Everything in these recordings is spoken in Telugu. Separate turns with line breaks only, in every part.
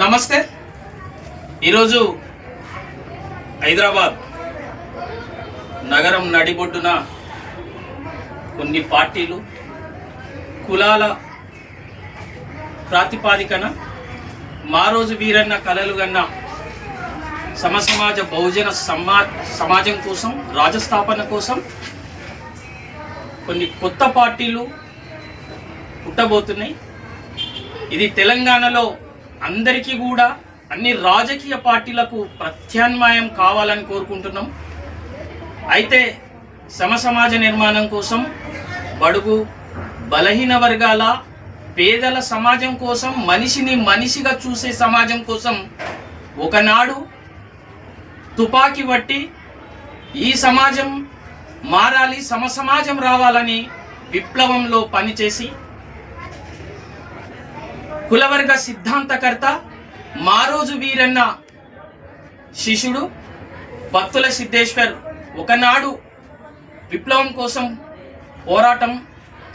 నమస్తే. ఈరోజు హైదరాబాద్ నగరం నడిబొడ్డున కొన్ని పార్టీలు కులాల ప్రాతిపాదికన మారోజు వీరన్న కలలు గన్న సమసమాజ బహుజన సమాజం కోసం, రాజస్థాపన కోసం కొన్ని కొత్త పార్టీలు పుట్టబోతున్నాయి. ఇది తెలంగాణలో అందరికీ కూడా అన్ని రాజకీయ పార్టీలకు ప్రత్యామ్నాయం కావాలని కోరుకుంటున్నాం. అయితే సమసమాజ నిర్మాణం కోసం, బడుగు బలహీన వర్గాల పేదల సమాజం కోసం, మనిషిని మనిషిగా చూసే సమాజం కోసం ఒకనాడు తుపాకీ పట్టి ఈ సమాజం మారాలి, సమసమాజం రావాలని విప్లవంలో పనిచేసి కులవర్గ సిద్ధాంతకర్త మారోజు వీరన్న శిష్యుడు బత్తుల సిద్ధేశ్వర్ ఒకనాడు విప్లవం కోసం పోరాటం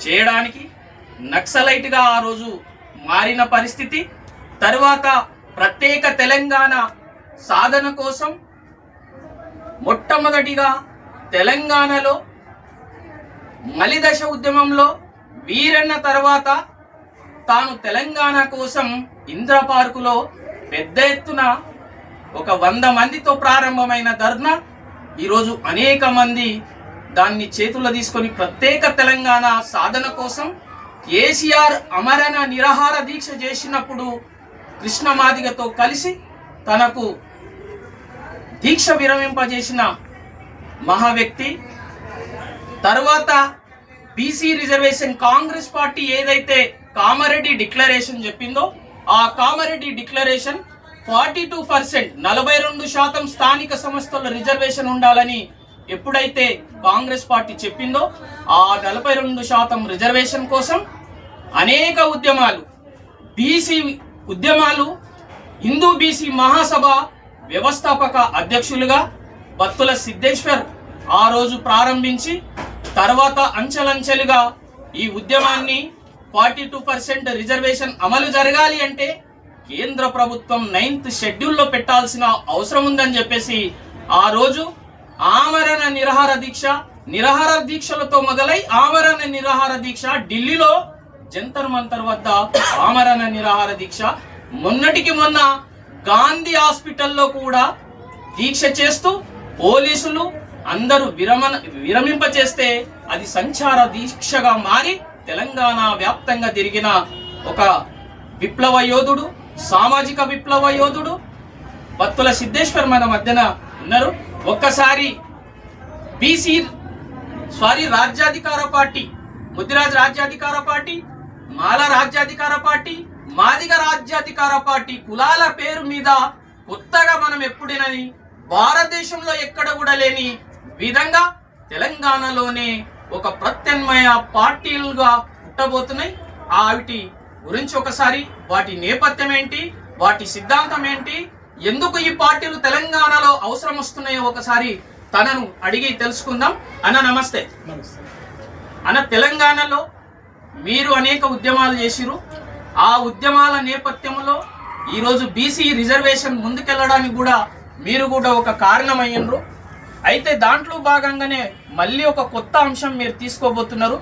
చేయడానికి నక్సలైట్గా ఆ రోజు మారిన పరిస్థితి, తరువాత ప్రత్యేక తెలంగాణ సాధన కోసం మొట్టమొదటిగా తెలంగాణలో మలిదశ ఉద్యమంలో వీరన్న తర్వాత తాను తెలంగాణ కోసం ఇంద్ర పార్కులో పెద్ద ఎత్తున ఒక 100 మందితో ప్రారంభమైన ధర్నా ఈరోజు అనేక మంది దాన్ని చేతుల్లో తీసుకొని ప్రత్యేక తెలంగాణ సాధన కోసం కేసీఆర్ అమరణ నిరాహార దీక్ష చేసినప్పుడు కృష్ణ మాదిగతో కలిసి తనకు దీక్ష విరమింపజేసిన మహా వ్యక్తి. తర్వాత బీసీ రిజర్వేషన్ కాంగ్రెస్ పార్టీ ఏదైతే కామారెడ్డి డిక్లరేషన్ చెప్పిందో ఆ కామారెడ్డి డిక్లరేషన్ 42% 42% స్థానిక సంస్థల రిజర్వేషన్ ఉండాలని ఎప్పుడైతే కాంగ్రెస్ పార్టీ చెప్పిందో ఆ 42% రిజర్వేషన్ కోసం అనేక ఉద్యమాలు, బీసీ ఉద్యమాలు, హిందూ బీసీ మహాసభ వ్యవస్థాపక అధ్యక్షులుగా బత్తుల సిద్ధేశ్వర్ ఆ రోజు ప్రారంభించి తర్వాత అంచెలంచెలుగా ఈ ఉద్యమాన్ని 42% రిజర్వేషన్ అమలు జరగాలి అంటే కేంద్ర ప్రభుత్వం 9th షెడ్యూల్లో పెట్టాల్సిన అవసరం ఉందని చెప్పేసి ఆ రోజు ఆమరణ నిరాహార దీక్షలతో మొదలై ఆమరణ నిరాహార దీక్ష ఢిల్లీలో జంతర్ మంతర్ వద్ద ఆమరణ నిరాహార దీక్ష, మొన్నటికి మొన్న గాంధీ హాస్పిటల్లో కూడా దీక్ష చేస్తూ పోలీసులు అందరూ విరమింపచేస్తే అది సంచార దీక్షగా మారి తెలంగాణ వ్యాప్తంగా తిరిగిన ఒక విప్లవ యోధుడు, సామాజిక విప్లవ యోధుడు బత్తుల సిద్ధేశ్వర్ మన మధ్యన ఉన్నారు. ఒక్కసారి రాజ్యాధికార పార్టీ, ముద్దిరాజ్ రాజ్యాధికార పార్టీ, మాల రాజ్యాధికార పార్టీ, మాదిగ రాజ్యాధికార పార్టీ కులాల పేరు మీద కొత్తగా మనం ఎప్పుడైనని భారతదేశంలో ఎక్కడ కూడా లేని విధంగా తెలంగాణలోనే ఒక ప్రత్యామ్నాయ పార్టీలుగా పుట్టబోతున్నాయి. వాటి గురించి ఒకసారి వాటి నేపథ్యం ఏంటి, వాటి సిద్ధాంతం ఏంటి, ఎందుకు ఈ పార్టీలు తెలంగాణలో అవసరం వస్తున్నాయో ఒకసారి తనను అడిగి తెలుసుకుందాం. అన్న నమస్తే. అన్న, తెలంగాణలో మీరు అనేక ఉద్యమాలు చేసిరు. ఆ ఉద్యమాల నేపథ్యంలో ఈరోజు బీసీ రిజర్వేషన్ ముందుకెళ్ళడానికి కూడా మీరు కూడా ఒక కారణమయ్యారు. అయితే దాంట్లో భాగంగానే మళ్ళీ ఒక కొత్త అంశం మీరు తీసుకోబోతున్నారు.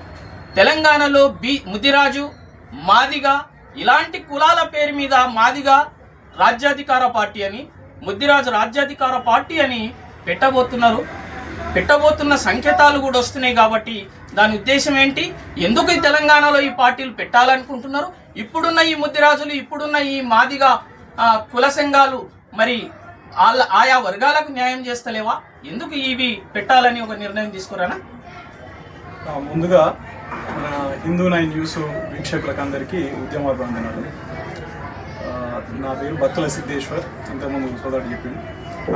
తెలంగాణలో ముదిరాజు, మాదిగ ఇలాంటి కులాల పేరు మీద మాదిగ రాజ్యాధికార పార్టీ అని, ముద్దిరాజు రాజ్యాధికార పార్టీ అని పెట్టబోతున్న సంకేతాలు కూడా వస్తున్నాయి. కాబట్టి దాని ఉద్దేశం ఏంటి, ఎందుకు ఈ తెలంగాణలో ఈ పార్టీలు పెట్టాలనుకుంటున్నారు? ఇప్పుడున్న ఈ ముద్దిరాజులు, ఇప్పుడున్న ఈ మాదిగ కుల సంఘాలు మరి ఆయా వర్గాలకు న్యాయం చేస్తలేవా? ఎందుకు ఇవి పెట్టాలని ఒక నిర్ణయం తీసుకురానా?
ముందుగా హిందూ 9 న్యూస్ వీక్షకులకు అందరికీ ఉద్యమాభివందనాలు. నా పేరు బత్తుల సిద్ధేశ్వర్, ఇంతకుముందు సోదరుడు చెప్పింది.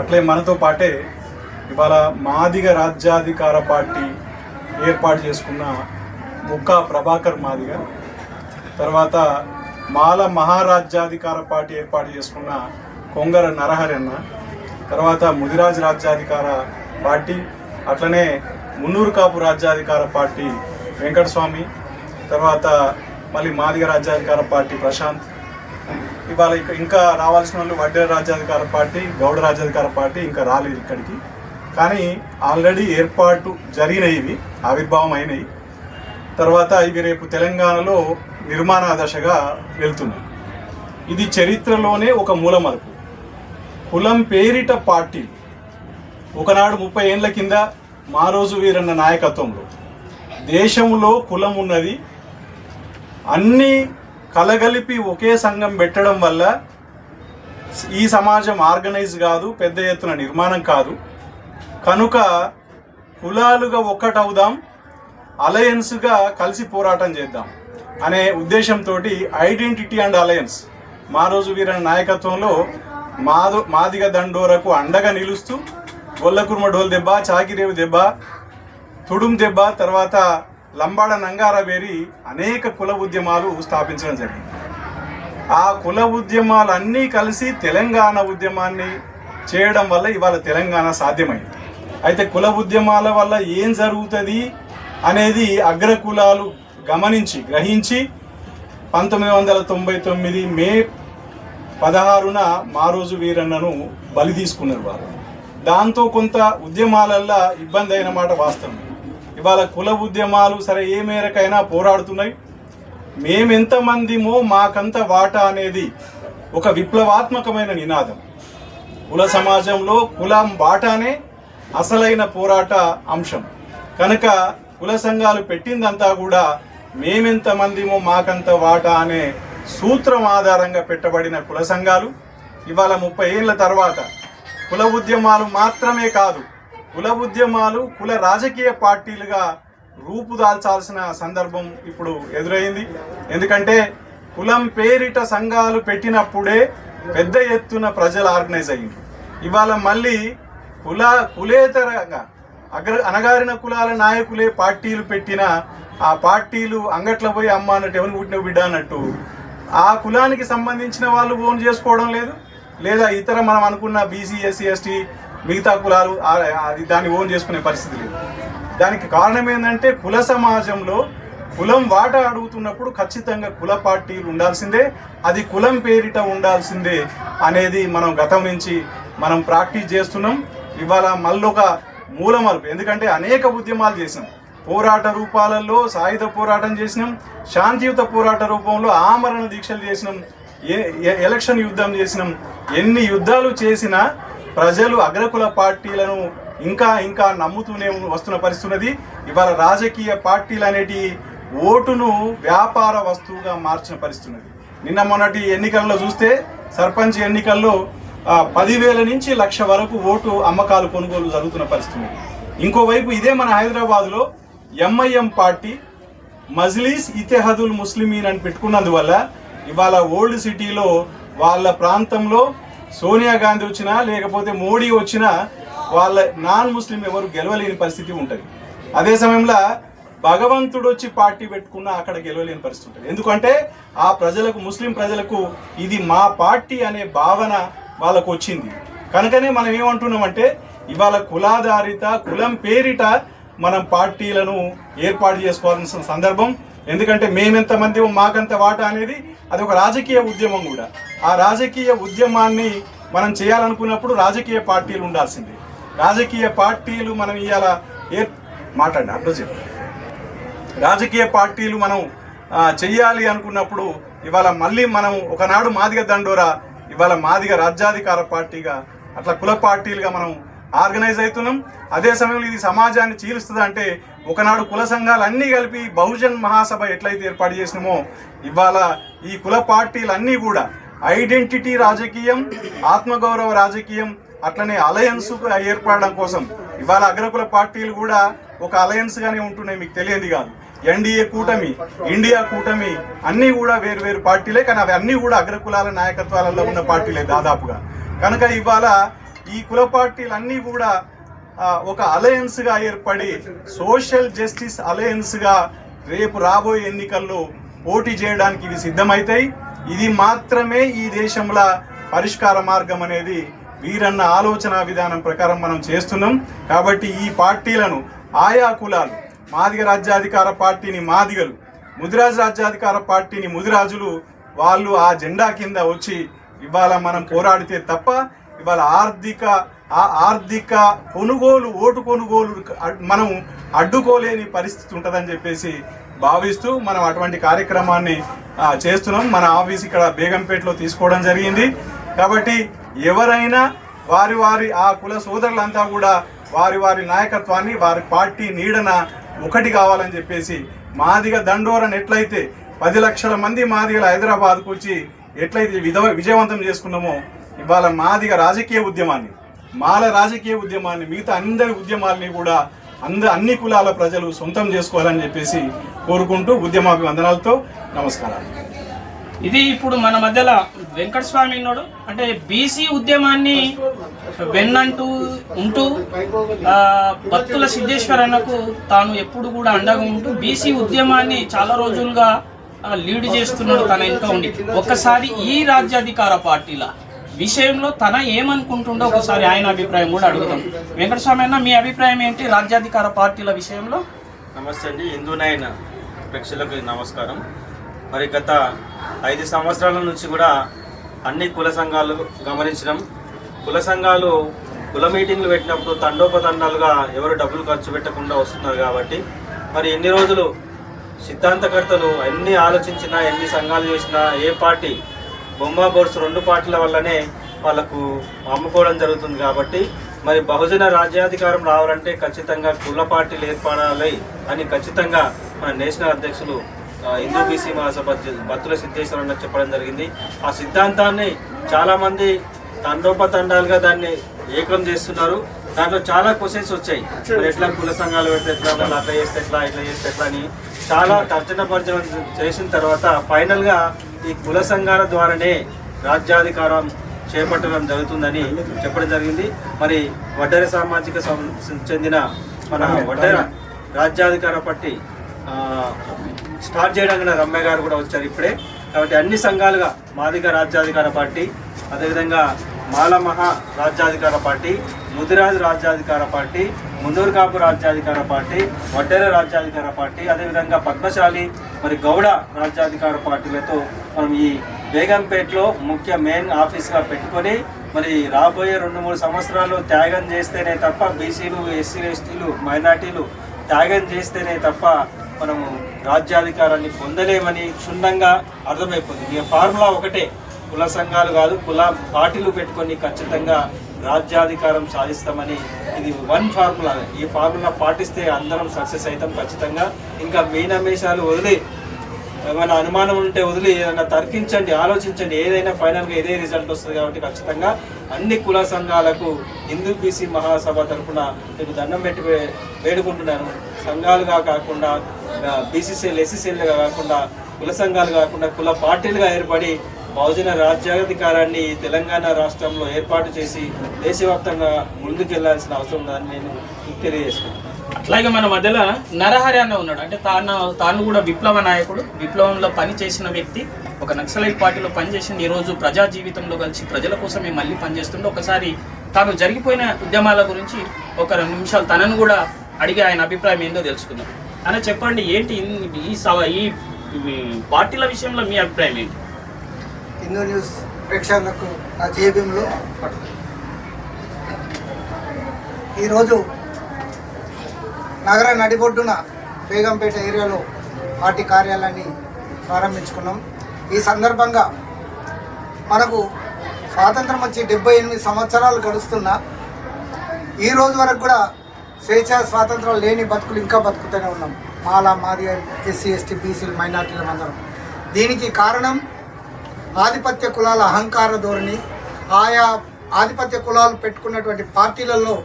అట్లే మనతో పాటే ఇవాళ మాదిగ రాజ్యాధికార పార్టీ ఏర్పాటు చేసుకున్న ముక్కా ప్రభాకర్ మాదిగ, తర్వాత మాల మహారాజ్యాధికార పార్టీ ఏర్పాటు చేసుకున్న కొంగర నరహరన్న, తర్వాత ముదిరాజ్ రాజ్యాధికార పార్టీ, అట్లనే మున్నూరు కాపు రాజ్యాధికార పార్టీ వెంకటస్వామి, తర్వాత మళ్ళీ మాదిగ రాజ్యాధికార పార్టీ ప్రశాంత్, ఇవాళ ఇంకా రావాల్సిన వాళ్ళు వడ్డేర రాజ్యాధికార పార్టీ, గౌడ రాజ్యాధికార పార్టీ ఇంకా రాలేదు ఇక్కడికి. కానీ ఆల్రెడీ ఏర్పాటు జరిగినాయి, ఇవి ఆవిర్భావం అయినాయి. తర్వాత ఇవి రేపు తెలంగాణలో నిర్మాణ దశగా వెళ్తున్నాయి. ఇది చరిత్రలోనే ఒక మూలమలుపు. కులం పేరిట పార్టీ ఒకనాడు 30 ఏళ్ల కింద మారోజు వీరన్న నాయకత్వంలో దేశంలో కులం ఉన్నది, అన్నీ కలగలిపి ఒకే సంఘం పెట్టడం వల్ల ఈ సమాజం ఆర్గనైజ్ కాదు, పెద్ద ఎత్తున నిర్మాణం కాదు. కనుక కులాలుగా ఒక్కటవుదాం, అలయన్స్గా కలిసి పోరాటం చేద్దాం అనే ఉద్దేశంతో identity and alliance Maroju Veeranna నాయకత్వంలో మాదిగ దండోరకు అండగా నిలుస్తూ గొల్లకుర్మ డోల్ దెబ్బ, చాకిరేవు దెబ్బ, తుడుం దెబ్బ, తర్వాత లంబాడ నంగారవేరి అనేక కుల ఉద్యమాలు స్థాపించడం జరిగింది. ఆ కుల ఉద్యమాలన్నీ కలిసి తెలంగాణ ఉద్యమాన్ని చేయడం వల్ల ఇవాళ తెలంగాణ సాధ్యమైంది. అయితే కుల ఉద్యమాల వల్ల ఏం జరుగుతుంది అనేది అగ్రకులాలు గ్రహించి 1999 మే 16న మారోజు వీరన్నను బలి తీసుకున్నారు వారు. దాంతో కొంత ఉద్యమాలల్లో ఇబ్బంది అయిన మాట వాస్తవం. ఇవాళ కుల ఉద్యమాలు సరే ఏ మేరకైనా పోరాడుతున్నాయి. మేమెంతమందిమో మాకంత వాటా అనేది ఒక విప్లవాత్మకమైన నినాదం. కుల సమాజంలో కులం వాటానే అసలైన పోరాట అంశం. కనుక కుల సంఘాలు పెట్టిందంతా కూడా మేమెంతమందిమో మాకంత వాటా అనే సూత్రం ఆధారంగా పెట్టబడిన కుల సంఘాలు ఇవాళ 30 ఏళ్ల తర్వాత కుల ఉద్యమాలు మాత్రమే కాదు, కుల ఉద్యమాలు కుల రాజకీయ పార్టీలుగా రూపుదాల్చాల్సిన సందర్భం ఇప్పుడు ఎదురైంది. ఎందుకంటే కులం పేరిట సంఘాలు పెట్టినప్పుడే పెద్ద ఎత్తున ప్రజలు ఆర్గనైజ్ అయ్యింది. ఇవాళ మళ్ళీ కులేతరంగా అనగారిన కులాల నాయకులే పార్టీలు పెట్టిన ఆ పార్టీలు అంగట్లో పోయి అమ్మ అన్నట్టు ఎవరిని పుట్టిన బిడ్డ అన్నట్టు ఆ కులానికి సంబంధించిన వాళ్ళు ఓన్ చేసుకోవడం లేదు, లేదా ఇతర మనం అనుకున్న బీసీ, ఎస్సీ, ఎస్టీ మిగతా కులాలు దాన్ని ఓన్ చేసుకునే పరిస్థితి లేదు. దానికి కారణం ఏంటంటే కుల సమాజంలో కులం వాటా అడుగుతున్నప్పుడు ఖచ్చితంగా కుల పార్టీలు ఉండాల్సిందే, అది కులం పేరిట ఉండాల్సిందే అనేది మనం గతం నుంచి మనం ప్రాక్టీస్ చేస్తున్నాం. ఇవాళ మళ్ళొక మూలమలుపు. ఎందుకంటే అనేక ఉద్యమాలు చేసినాం, పోరాట రూపాలలో సాయుధ పోరాటం చేసినాం, శాంతియుత పోరాట రూపంలో ఆమరణ దీక్షలు చేసినాం, ఎలక్షన్ యుద్ధం చేసినాం. ఎన్ని యుద్ధాలు చేసినా ప్రజలు అగ్రకుల పార్టీలను ఇంకా నమ్ముతూనే వస్తున్న పరిస్థితున్నది. ఇవాళ రాజకీయ పార్టీలు అనేటి ఓటును వ్యాపార వస్తువుగా మార్చిన పరిస్థితున్నది. నిన్న మొన్నటి ఎన్నికల్లో చూస్తే సర్పంచ్ ఎన్నికల్లో 10,000 నుంచి 1,00,000 వరకు ఓటు అమ్మకాలు కొనుగోలు జరుగుతున్న పరిస్థితి. ఇంకోవైపు ఇదే మన హైదరాబాద్లో ఎంఐఎం పార్టీ మజ్లీస్ ఇత్తెహాదుల్ ముస్లిమీన్ అని పెట్టుకున్నందువల్ల ఇవాళ ఓల్డ్ సిటీలో వాళ్ళ ప్రాంతంలో సోనియా గాంధీ వచ్చినా లేకపోతే మోడీ వచ్చినా వాళ్ళ నాన్ ముస్లిం ఎవరు గెలవలేని పరిస్థితి ఉంటుంది. అదే సమయంలో భగవంతుడు వచ్చి పార్టీ పెట్టుకున్నా అక్కడ గెలవలేని పరిస్థితి ఉంటుంది. ఎందుకంటే ఆ ప్రజలకు, ముస్లిం ప్రజలకు ఇది మా పార్టీ అనే భావన వాళ్ళకు వచ్చింది. కనుకనే మనం ఏమంటున్నామంటే ఇవాళ కులాధారిత కులం పేరిట మనం పార్టీలను ఏర్పాటు చేసుకోవాల్సిన సందర్భం. ఎందుకంటే మేమెంతమంది మాకంత వాటా అనేది అది ఒక రాజకీయ ఉద్యమం కూడా. ఆ రాజకీయ ఉద్యమాన్ని మనం చేయాలనుకున్నప్పుడు రాజకీయ పార్టీలు ఉండాల్సిందే. రాజకీయ పార్టీలు మనం ఇవాళ రాజకీయ పార్టీలు మనం చెయ్యాలి అనుకున్నప్పుడు ఇవాళ మళ్ళీ మనం ఒకనాడు మాదిగ దండోరా, ఇవాళ మాదిగ రాజ్యాధికార పార్టీగా అట్లా కుల పార్టీలుగా మనం ఆర్గనైజ్ అవుతున్నాం. అదే సమయంలో ఇది సమాజాన్ని చీలుస్తుంది. అంటే ఒకనాడు కుల సంఘాలు అన్నీ కలిపి బహుజన్ మహాసభ ఎట్లయితే ఏర్పాటు చేసినామో ఇవాళ ఈ కుల పార్టీలన్నీ కూడా ఐడెంటిటీ రాజకీయం, ఆత్మగౌరవ రాజకీయం, అట్లనే అలయన్స్ ఏర్పడడం కోసం ఇవాళ అగ్రకుల పార్టీలు కూడా ఒక అలయన్స్ గానే ఉంటున్నాయి. మీకు తెలియంది కాదు, ఎన్డీఏ కూటమి, ఇండియా కూటమి అన్నీ కూడా వేరు పార్టీలే, కానీ అవి అన్నీ కూడా అగ్రకులాల నాయకత్వాలలో ఉన్న పార్టీలే దాదాపుగా. కనుక ఇవాళ ఈ కుల పార్టీలన్నీ కూడా ఒక అలయన్స్గా ఏర్పడి సోషల్ జస్టిస్ అలయన్స్గా రేపు రాబోయే ఎన్నికల్లో పోటీ చేయడానికి ఇవి సిద్ధమవుతాయి. ఇది మాత్రమే ఈ దేశంలో పరిష్కార మార్గం అనేది వీరన్న ఆలోచన విధానం ప్రకారం మనం చేస్తున్నాం. కాబట్టి ఈ పార్టీలను ఆయా కులాలు, మాదిగ రాజ్యాధికార పార్టీని మాదిగలు, ముదిరాజు రాజ్యాధికార పార్టీని ముదిరాజులు వాళ్ళు ఆ జెండా కింద వచ్చి ఇవాళ మనం పోరాడితే తప్ప ఇవాళ ఆర్థిక కొనుగోలు ఓటు కొనుగోలు మనం అడ్డుకోలేని పరిస్థితి ఉంటుందని చెప్పేసి భావిస్తూ మనం అటువంటి కార్యక్రమాన్ని చేస్తున్నాం. మన ఆఫీస్ ఇక్కడ బేగంపేటలో తీసుకోవడం జరిగింది. కాబట్టి ఎవరైనా వారి ఆ కుల సోదరులంతా కూడా వారి నాయకత్వాన్ని వారి పార్టీ నీడన ఒకటి కావాలని చెప్పేసి మాదిగ దండోరని ఎట్లయితే 10 లక్షల మంది మాదిగలు హైదరాబాద్కు వచ్చి ఎట్లయితే విజయవంతం చేసుకున్నామో ఇవాళ మాదిగ రాజకీయ ఉద్యమాన్ని, మాల రాజకీయ ఉద్యమాన్ని, మిగతా అందరి ఉద్యమాల్ని కూడా అన్ని కులాల ప్రజలు సొంతం చేసుకోవాలని చెప్పేసి కోరుకుంటూ ఉద్యమాభివందనాలతో నమస్కారాలు.
ఇది ఇప్పుడు మన మధ్యలో వెంకటస్వామి ఉన్నాడు. అంటే బీసీ ఉద్యమాన్ని వెన్నంటూ ఉంటూ బత్తుల సిద్ధేశ్వరన్నకు తాను ఎప్పుడు కూడా అండగా ఉంటూ బీసీ ఉద్యమాన్ని చాలా రోజులుగా లీడ్ చేస్తున్నాడు తన వెనుక ఉండి. ఒక్కసారి ఈ రాజ్యాధికార పార్టీల విషయంలో తన ఏమనుకుంటుండో ఒకసారి ఆయన అభిప్రాయం కూడా అడుగుతాం. వెంకటస్వామి అన్న, మీ అభిప్రాయం ఏంటి రాజ్యాధికార పార్టీల విషయంలో?
నమస్తే అండి. హిందూనైన ప్రేక్షకులకు నమస్కారం. మరి గత 5 సంవత్సరాల నుంచి కూడా అన్ని కుల సంఘాలు గమనించడం, కుల సంఘాలు కుల మీటింగ్లు పెట్టినప్పుడు తండోపతండాలుగా ఎవరు డబ్బులు ఖర్చు పెట్టకుండా వస్తున్నారు. కాబట్టి మరి ఎన్ని రోజులు సిద్ధాంతకర్తలు ఎన్ని ఆలోచించినా ఎన్ని సంఘాలు చేసినా ఏ పార్టీ బొమ్మ బోర్సు 2 పార్టీల వల్లనే వాళ్ళకు అమ్ముకోవడం జరుగుతుంది. కాబట్టి మరి బహుజన రాజ్యాధికారం రావాలంటే ఖచ్చితంగా కుల పార్టీలు ఏర్పడాలి అని ఖచ్చితంగా మన నేషనల్ అధ్యక్షులు హిందూ బీసీ మహాసభ బత్తుల సిద్ధేశ్వరన్న చెప్పడం జరిగింది. ఆ సిద్ధాంతాన్ని చాలామంది తండోపతండాలుగా దాన్ని ఏకం చేస్తున్నారు. దాంట్లో చాలా క్వశ్చన్స్ వచ్చాయి. మరి ఎట్లా కుల సంఘాలు పెడితే ఎట్లా, అట్లా చేస్తే ఎట్లా, ఇట్లా చేస్తే ఎట్లా అని చాలా తర్జన భర్జన చేసిన తర్వాత ఫైనల్గా ఈ కుల సంఘాల ద్వారానే రాజ్యాధికారం చేపట్టడం జరుగుతుందని చెప్పడం జరిగింది. మరి వడ్డెర సామాజిక చెందిన మన వడ్డెర రాజ్యాధికార పార్టీ స్టార్ట్ చేయడానికి రమ్య గారు కూడా వచ్చారు ఇప్పుడే. కాబట్టి అన్ని సంఘాలుగా మాదిగ రాజ్యాధికార పార్టీ, అదేవిధంగా మాల మహా రాజ్యాధికార పార్టీ, ముదిరాజు రాజ్యాధికార పార్టీ, మున్నూరు కాపు రాజ్యాధికార పార్టీ, వడ్డెర రాజ్యాధికార పార్టీ, అదేవిధంగా పద్మశాలి మరి గౌడ రాజ్యాధికార పార్టీలతో మనం ఈ బేగంపేటలో ముఖ్య మెయిన్ ఆఫీస్గా పెట్టుకొని మరి రాబోయే 2-3 సంవత్సరాలు త్యాగం చేస్తేనే తప్ప బీసీలు, ఎస్సీలు, ఎస్టీలు, మైనార్టీలు త్యాగం చేస్తేనే తప్ప మనము రాజ్యాధికారాన్ని పొందలేమని క్షుణ్ణంగా అర్థమైపోతుంది. ఇక ఫార్ములా ఒకటే, కుల సంఘాలు కాదు కుల పార్టీలు పెట్టుకొని ఖచ్చితంగా రాజ్యాధికారం సాధిస్తామని ఇది 1 ఫార్ములా. ఈ ఫార్ములా పాటిస్తే అందరం సక్సెస్ అవుతాం ఖచ్చితంగా. ఇంకా మీనమేషాలు వదిలి ఏమైనా అనుమానం ఉంటే వదిలి ఏదైనా తర్కించండి, ఆలోచించండి, ఏదైనా ఫైనల్గా ఇదే రిజల్ట్ వస్తుంది. కాబట్టి ఖచ్చితంగా అన్ని కుల సంఘాలకు హిందూ బీసీ మహాసభ తరఫున నేను దండం పెట్టి వేడుకుంటున్నాను. సంఘాలుగా కాకుండా బీసీసీఎల్, ఎస్సీసీఎల్గా కాకుండా కుల సంఘాలు కాకుండా కుల పార్టీలుగా ఏర్పడి బహుజన రాజ్యాధికారాన్ని తెలంగాణ రాష్ట్రంలో ఏర్పాటు చేసి దేశవ్యాప్తంగా ముందుకెళ్లాల్సిన అవసరం ఉందని నేను తెలియజేస్తున్నాను.
అట్లాగే మన మధ్యలో నరహరి అన్న ఉన్నాడు. అంటే తాను కూడా విప్లవ నాయకుడు, విప్లవంలో పని చేసిన వ్యక్తి, ఒక నక్సలైట్ పార్టీలో పనిచేసింది. ఈరోజు ప్రజా జీవితంలో కలిసి ప్రజల కోసమే మళ్ళీ పనిచేస్తుండే. ఒకసారి తాను జరిగిపోయిన ఉద్యమాల గురించి ఒక 2 నిమిషాలు తనను కూడా అడిగి ఆయన అభిప్రాయం ఏందో తెలుసుకుందాం. అన్న చెప్పండి, ఏంటి ఈ పార్టీల విషయంలో మీ అభిప్రాయం ఏంటి?
హిందూ న్యూస్ ప్రేక్షకులకు నా జేబీఎంలో ఈరోజు నగర నడిబొడ్డున బేగంపేట ఏరియాలో పార్టీ కార్యాలయాన్ని ప్రారంభించుకున్నాం. ఈ సందర్భంగా మనకు స్వాతంత్రం వచ్చి 78 సంవత్సరాలు గడుస్తున్నా ఈ రోజు వరకు కూడా స్వేచ్ఛా స్వాతంత్రం లేని బతుకులు ఇంకా బతుకుతూనే ఉన్నాం. మాల, మాదిగ, ఎస్సీ, ఎస్టీ, బీసీలు, మైనార్టీలు అందరం. దీనికి కారణం ఆధిపత్య కులాల అహంకార ధోరణి. ఆయా ఆధిపత్య కులాలు పెట్టుకున్నటువంటి పార్టీలలో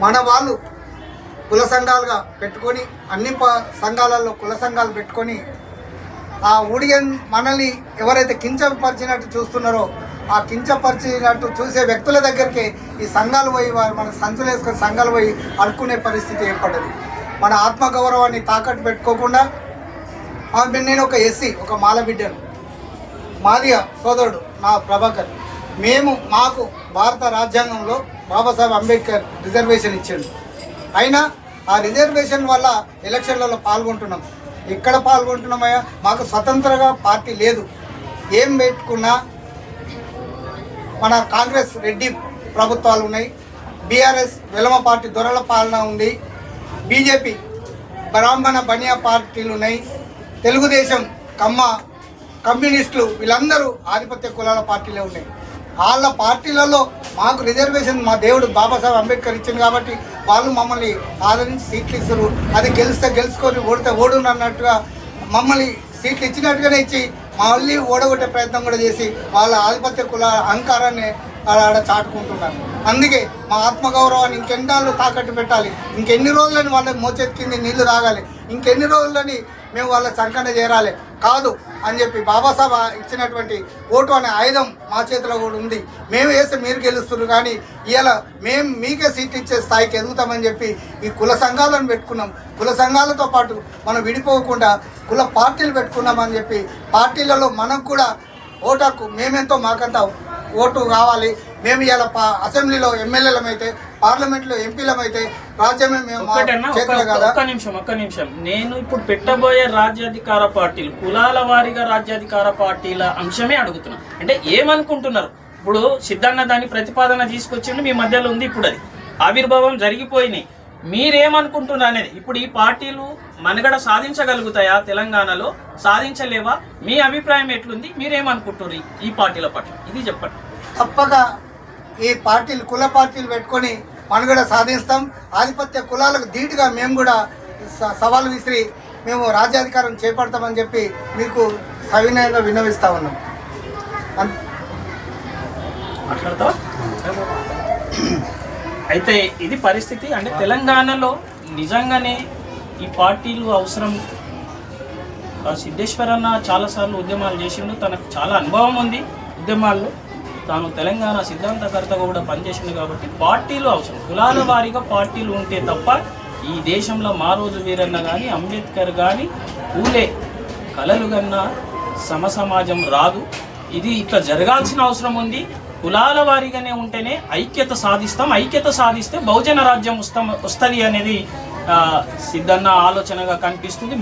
మన వాళ్ళు కుల సంఘాలుగా పెట్టుకొని అన్ని సంఘాలలో కుల సంఘాలు పెట్టుకొని ఆ ఊడియన్ మనల్ని ఎవరైతే కించపరిచినట్టు చూస్తున్నారో ఆ కించపరిచినట్టు చూసే వ్యక్తుల దగ్గరికి ఈ సంఘాలు పోయి మన సంచులు వేసుకొని సంఘాలు పోయి అడుక్కునే పరిస్థితి ఏర్పడ్డది. మన ఆత్మగౌరవాన్ని తాకట్టు పెట్టుకోకుండా నేను ఒక ఎస్సీ, ఒక మాల బిడ్డను, మాదిగ సోదరుడు నా ప్రభాకర్, మాకు భారత రాజ్యాంగంలో బాబాసాహెబ్ అంబేద్కర్ రిజర్వేషన్ ఇచ్చాడు. అయినా ఆ రిజర్వేషన్ వల్ల ఎలక్షన్లలో పాల్గొంటున్నాం. ఎక్కడ పాల్గొంటున్నామయ్యా? మాకు స్వతంత్రంగా పార్టీ లేదు. ఏం పెట్టుకున్నా మన కాంగ్రెస్ రెడ్డి ప్రభుత్వాలు ఉన్నాయి, బీఆర్ఎస్ వెలమ పార్టీ దొరల పాలన ఉంది, బీజేపీ బ్రాహ్మణ బనియా పార్టీలు ఉన్నాయి, తెలుగుదేశం కమ్మ కమ్యూనిస్టులు వీళ్ళందరూ ఆధిపత్య కులాల పార్టీలే ఉన్నాయి. వాళ్ళ పార్టీలలో మాకు రిజర్వేషన్ మా దేవుడు బాబాసాహెబ్ అంబేద్కర్ ఇచ్చింది కాబట్టి వాళ్ళు మమ్మల్ని ఆదరించి సీట్లు ఇస్తారు. అది గెలిస్తే గెలుచుకొని ఓడితే ఓడును అన్నట్టుగా మమ్మల్ని సీట్లు ఇచ్చినట్టుగానే ఇచ్చి మళ్ళీ ఓడగొట్టే ప్రయత్నం కూడా చేసి వాళ్ళ ఆధిపత్య కుల అహంకారాన్ని ఆడ చాటుకుంటున్నారు. అందుకే మా ఆత్మగౌరవాన్ని ఇంకెన్నాళ్ళు తాకట్టు పెట్టాలి, ఇంకెన్ని రోజులని వాళ్ళ మోచేతి కింద నీళ్లు తాగాలి, ఇంకెన్ని రోజులని మేము వాళ్ళ సంకన చేరాలి కాదు అని చెప్పి బాబాసాహెబ్ ఇచ్చినటువంటి ఓటు అనే ఆయుధం మా చేతిలో కూడా ఉంది. మేము వేస్తే మీరు గెలుస్తున్నారు, కానీ ఇవాళ మేము మీకే సీట్లు ఇచ్చే స్థాయికి ఎదుగుతామని చెప్పి ఈ కుల సంఘాలను పెట్టుకున్నాం. కుల సంఘాలతో పాటు మనం విడిపోకుండా కుల పార్టీలు పెట్టుకున్నామని చెప్పి పార్టీలలో మనకు కూడా ఓటాకు మేమెంతో మాకంత ఓటు కావాలి. మేము ఇలా అసెంబ్లీలో ఎమ్మెల్యేలమైతే, పార్లమెంట్లో ఎంపీలమైతే రాజ్యమే మేము చేతులే కదా.
ఒక్క నిమిషం నేను ఇప్పుడు పెట్టబోయే రాజ్యాధికార పార్టీలు కులాల వారీగా రాజ్యాధికార పార్టీల అంశమే అడుగుతున్నా. అంటే ఏమనుకుంటున్నారు? ఇప్పుడు సిద్ధన్న దాని ప్రతిపాదన తీసుకొచ్చిండు, మీ మధ్యలో ఉంది, ఇప్పుడు అది ఆవిర్భావం జరిగిపోయినాయి. మీరేమనుకుంటున్నారు అనేది ఇప్పుడు ఈ పార్టీలు మనుగడ సాధించగలుగుతాయా? తెలంగాణలో సాధించలేవా? మీ అభిప్రాయం ఎట్లుంది? మీరేమనుకుంటున్నారు ఈ పార్టీల పట్ల? ఇది చెప్పండి.
తప్పక ఈ పార్టీలు కుల పార్టీలు పెట్టుకొని మనుగడ సాధిస్తాం. ఆధిపత్య కులాలకు ధీటుగా మేము కూడా సవాలు విసిరి మేము రాజ్యాధికారం చేపడతామని చెప్పి మీకు సవినయంగా విన్నవిస్తా ఉన్నాం.
మాట్లాడతావా? అయితే ఇది పరిస్థితి. అంటే తెలంగాణలో నిజంగానే ఈ పార్టీలు అవసరం. సిద్ధేశ్వరన్న చాలాసార్లు ఉద్యమాలు చేసిండు, తనకు చాలా అనుభవం ఉంది ఉద్యమాల్లో, తాను తెలంగాణ సిద్ధాంతకర్తగా కూడా పనిచేసిండు. కాబట్టి పార్టీలు అవసరం, కులాల వారీగా పార్టీలు ఉంటే తప్ప ఈ దేశంలో మారోజు వీరన్న కానీ, అంబేద్కర్ కానీ, పూలే కలలు కన్నా సమసమాజం రాదు. ఇది ఇట్లా జరగాల్సిన అవసరం ఉంది. కులాల వారీగానే ఉంటేనే ఐక్యత సాధిస్తాం. ఐక్యత సాధిస్తే బహుజన రాజ్యం వస్తుంది అనేది సిద్ధన్న ఆలోచనగా కనిపిస్తుంది.